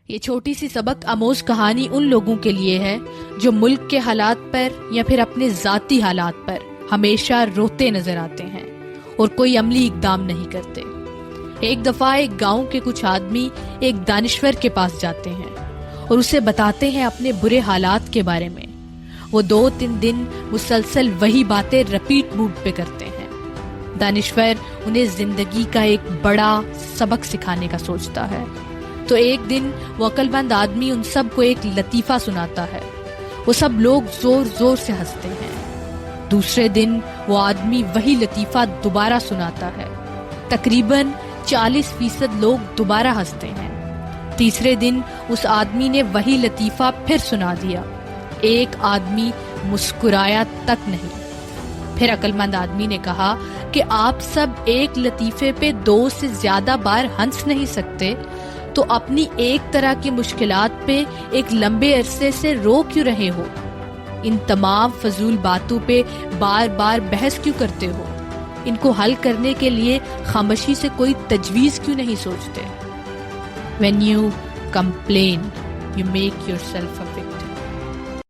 یہ چھوٹی سی سبق آموز کہانی ان لوگوں کے لیے ہے جو ملک کے حالات پر یا پھر اپنے ذاتی حالات پر ہمیشہ روتے نظر آتے ہیں اور کوئی عملی اقدام نہیں کرتے۔ ایک دفعہ ایک گاؤں کے کچھ آدمی ایک دانشور کے پاس جاتے ہیں اور اسے بتاتے ہیں اپنے برے حالات کے بارے میں۔ وہ 2-3 دن مسلسل وہی باتیں رپیٹ موڈ پہ کرتے ہیں۔ دانشور انہیں زندگی کا ایک بڑا سبق سکھانے کا سوچتا ہے، تو ایک دن وہ عقل مند آدمی ان سب کو ایک لطیفہ سناتا ہے۔ وہ سب لوگ زور زور سے ہنستے ہیں۔ دوسرے دن وہ آدمی وہی لطیفہ دوبارہ سناتا ہے۔ تقریباً 40% لوگ دوبارہ ہنستے ہیں۔ تیسرے دن اس آدمی نے وہی لطیفہ پھر سنا دیا۔ ایک آدمی مسکرایا تک نہیں۔ پھر عقل مند آدمی نے کہا کہ آپ سب ایک لطیفے پہ 2 سے زیادہ بار ہنس نہیں سکتے، تو اپنی ایک طرح کی مشکلات پہ ایک لمبے عرصے سے رو کیوں رہے ہو؟ ان تمام فضول باتوں پہ بار بار بحث کیوں کرتے ہو؟ ان کو حل کرنے کے لیے خاموشی سے کوئی تجویز کیوں نہیں سوچتے؟ When you complain, you make yourself a victim.